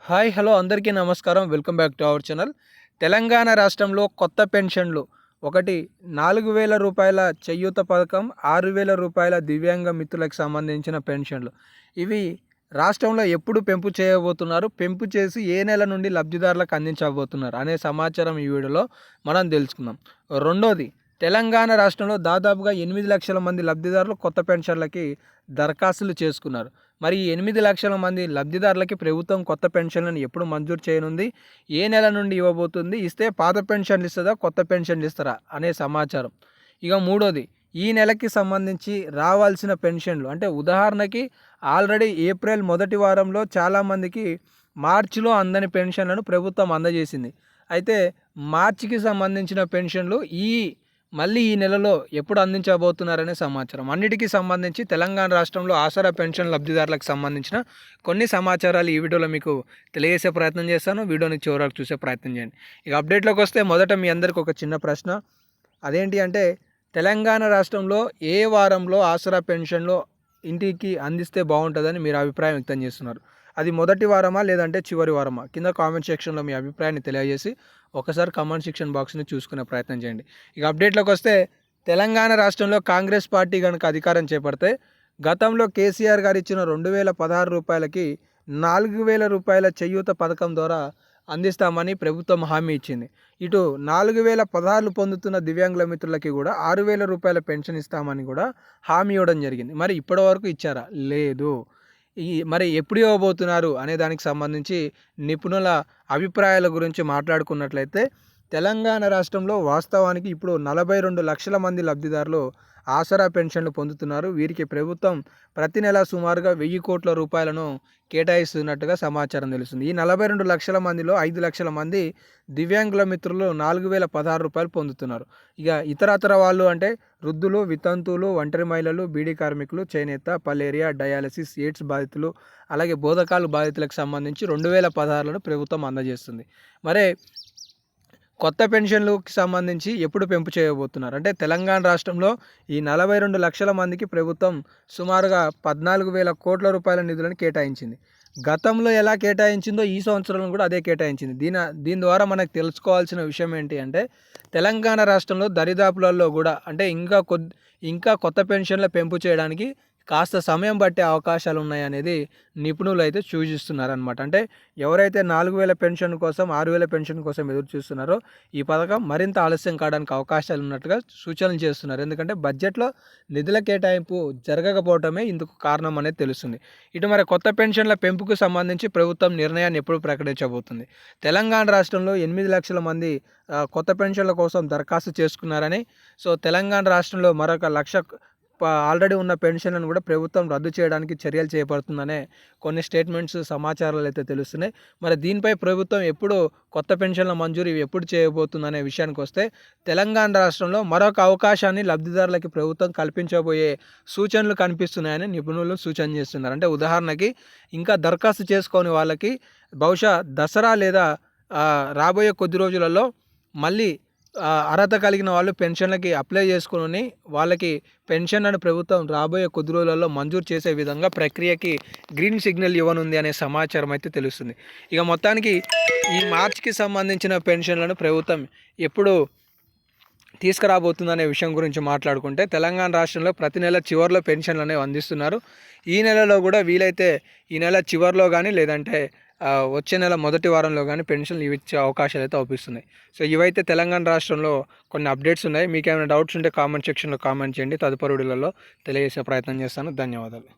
Hi hello అందరికీ నమస్కారం. Welcome back to our channel. Telangana రాష్ట్రంలో కొత్త పెన్షన్లు ఒకటి 4,000 రూపాయల చేయూత పథకం, 6,000 రూపాయల దివ్యాంగ మిత్రులకు సంబంధించిన పెన్షన్లు. ఇవి రాష్ట్రంలో ఎప్పుడు పెంపు చేయబోతున్నారు, పెంపు చేసి ఏ నెల నుండి లబ్ధిదారులకు అందించబోతున్నారు అనే సమాచారం ఈ వీడియోలో మనం తెలుసుకుందాం. రెండోది, తెలంగాణ రాష్ట్రంలో దాదాపుగా 8 లక్షల మంది లబ్ధిదారులు కొత్త పెన్షన్లకి దరఖాస్తులు చేసుకున్నారు. మరి ఈ 8 లక్షల మంది లబ్ధిదారులకి ప్రభుత్వం కొత్త పెన్షన్లను ఎప్పుడు మంజూరు చేయనుంది, ఏ నెల నుండి ఇవ్వబోతుంది, ఇస్తే పాత పెన్షన్లు ఇస్తుందా, కొత్త పెన్షన్లు ఇస్తారా అనే సమాచారం. ఇక మూడోది, ఈ నెలకి సంబంధించి రావాల్సిన పెన్షన్లు, అంటే ఉదాహరణకి ఆల్రెడీ ఏప్రిల్ మొదటి వారంలో చాలామందికి మార్చిలో అందని పెన్షన్లను ప్రభుత్వం అందజేసింది. అయితే మార్చికి సంబంధించిన పెన్షన్లు మళ్ళీ ఈ నెలలో ఎప్పుడు అందించబోతున్నారనే సమాచారం. అన్నిటికీ సంబంధించి తెలంగాణ రాష్ట్రంలో ఆసరా పెన్షన్ లబ్ధిదారులకు సంబంధించిన కొన్ని సమాచారాలు ఈ వీడియోలో మీకు తెలియజేసే ప్రయత్నం చేస్తాను. వీడియోని చివరకు చూసే ప్రయత్నం చేయండి. ఇక అప్డేట్లోకి వస్తే మొదట మీ అందరికీ ఒక చిన్న ప్రశ్న. అదేంటి అంటే, తెలంగాణ రాష్ట్రంలో ఏ వారంలో ఆసరా పెన్షన్లు ఇంటికి అందిస్తే బాగుంటుందని మీరు అభిప్రాయం వ్యక్తం చేస్తున్నారు? అది మొదటి వారమా లేదంటే చివరి వారమా? కింద కామెంట్ సెక్షన్లో మీ అభిప్రాయాన్ని తెలియజేసి ఒకసారి కామెంట్ సెక్షన్ బాక్స్ని చూసుకునే ప్రయత్నం చేయండి. ఇక అప్డేట్లోకి వస్తే, తెలంగాణ రాష్ట్రంలో కాంగ్రెస్ పార్టీ కనుక అధికారం చేపడితే గతంలో కేసీఆర్ గారు ఇచ్చిన 2016 రూపాయలకి 4,000 రూపాయల చేయూత పథకం ద్వారా అందిస్తామని ప్రభుత్వం హామీ ఇచ్చింది. ఇటు 4,016 పొందుతున్న దివ్యాంగుల మిత్రులకి కూడా 6,000 రూపాయల పెన్షన్ ఇస్తామని కూడా హామీ ఇవ్వడం జరిగింది. మరి ఇప్పటివరకు ఇచ్చారా? లేదు. మరి ఎప్పుడు ఇవ్వబోతున్నారు అనే దానికి సంబంధించి నిపుణుల అభిప్రాయాల గురించి మాట్లాడుకున్నట్లయితే, తెలంగాణ రాష్ట్రంలో వాస్తవానికి ఇప్పుడు 42 లక్షల మంది లబ్ధిదారులు ఆసరా పెన్షన్లు పొందుతున్నారు. వీరికి ప్రభుత్వం ప్రతి నెల సుమారుగా 1,000 కోట్ల రూపాయలను కేటాయిస్తున్నట్టుగా సమాచారం తెలుస్తుంది. ఈ 42 లక్షల మందిలో 5 లక్షల మంది దివ్యాంగుల మిత్రులు 4,016 రూపాయలు పొందుతున్నారు. ఇక ఇతరతర వాళ్ళు అంటే వృద్ధులు, వితంతువులు, ఒంటరి మహిళలు, బీడీ కార్మికులు, చేనేత, పలేరియా, డయాలసిస్, ఎయిడ్స్ బాధితులు, అలాగే బోధకాలు బాధితులకు సంబంధించి 2016లను ప్రభుత్వం అందజేస్తుంది. మరే కొత్త పెన్షన్లకు సంబంధించి ఎప్పుడు పెంపు చేయబోతున్నారు అంటే, తెలంగాణ రాష్ట్రంలో ఈ 42 లక్షల మందికి ప్రభుత్వం సుమారుగా 14,000 కోట్ల రూపాయల నిధులను కేటాయించింది. గతంలో ఎలా కేటాయించిందో ఈ సంవత్సరంలో కూడా అదే కేటాయించింది. దీని ద్వారా మనకు తెలుసుకోవాల్సిన విషయం ఏంటి అంటే, తెలంగాణ రాష్ట్రంలో దరిదాపులలో కూడా అంటే ఇంకా కొత్త పెన్షన్ల పెంపు చేయడానికి కాస్త సమయం పట్టే అవకాశాలు ఉన్నాయనేది నిపుణులు అయితే సూచిస్తున్నారనమాట. అంటే ఎవరైతే 4,000 పెన్షన్ కోసం, 6,000 పెన్షన్ కోసం ఎదురు చూస్తున్నారో ఈ పథకం మరింత ఆలస్యం కావడానికి అవకాశాలు ఉన్నట్టుగా సూచనలు చేస్తున్నారు. ఎందుకంటే బడ్జెట్లో నిధుల కేటాయింపు జరగకపోవటమే ఇందుకు కారణం అనేది తెలుస్తుంది. ఇటు మరి కొత్త పెన్షన్ల పెంపుకు సంబంధించి ప్రభుత్వం నిర్ణయాన్ని ఎప్పుడు ప్రకటించబోతుంది? తెలంగాణ రాష్ట్రంలో 8 లక్షల మంది కొత్త పెన్షన్ల కోసం దరఖాస్తు చేసుకున్నారని, సో తెలంగాణ రాష్ట్రంలో మరొక 1,00,000 ఆల్రెడీ ఉన్న పెన్షన్లను కూడా ప్రభుత్వం రద్దు చేయడానికి చర్యలు చేపడుతుందనే కొన్ని స్టేట్మెంట్స్, సమాచారాలు అయితే తెలుస్తున్నాయి. మరి దీనిపై ప్రభుత్వం ఎప్పుడు కొత్త పెన్షన్ల మంజూరు ఎప్పుడు చేయబోతుందనే విషయానికి వస్తే, తెలంగాణ రాష్ట్రంలో మరొక అవకాశాన్ని లబ్ధిదారులకి ప్రభుత్వం కల్పించబోయే సూచనలు కనిపిస్తున్నాయని నిపుణులు సూచన చేస్తున్నారు. అంటే ఉదాహరణకి ఇంకా దరఖాస్తు చేసుకోని వాళ్ళకి బహుశా దసరా లేదా రాబోయే కొద్ది రోజులలో మళ్ళీ అర్హత కలిగిన వాళ్ళు పెన్షన్లకి అప్లై చేసుకుని వాళ్ళకి పెన్షన్లను ప్రభుత్వం రాబోయే కొద్ది రోజులలో మంజూరు చేసే విధంగా ప్రక్రియకి గ్రీన్ సిగ్నల్ ఇవ్వనుంది అనే సమాచారం అయితే తెలుస్తుంది. ఇక మొత్తానికి ఈ మార్చికి సంబంధించిన పెన్షన్లను ప్రభుత్వం ఎప్పుడు తీసుకురాబోతుందనే విషయం గురించి మాట్లాడుకుంటే, తెలంగాణ రాష్ట్రంలో ప్రతి నెల చివరిలో పెన్షన్లు అనేవి అందిస్తున్నారు. ఈ నెలలో కూడా వీలైతే ఈ నెల చివరిలో కానీ లేదంటే వచ్చే నెల మొదటి వారంలో కానీ పెన్షన్లు ఇచ్చే అవకాశాలు అయితే అవుపిస్తున్నాయి. సో ఇవైతే తెలంగాణ రాష్ట్రంలో కొన్ని అప్డేట్స్ ఉన్నాయి. మీకు ఏమైనా డౌట్స్ ఉంటే కామెంట్ సెక్షన్లో కామెంట్ చేయండి. తదుపరి వీడియోలలో తెలియజేసే ప్రయత్నం చేస్తాను. ధన్యవాదాలు.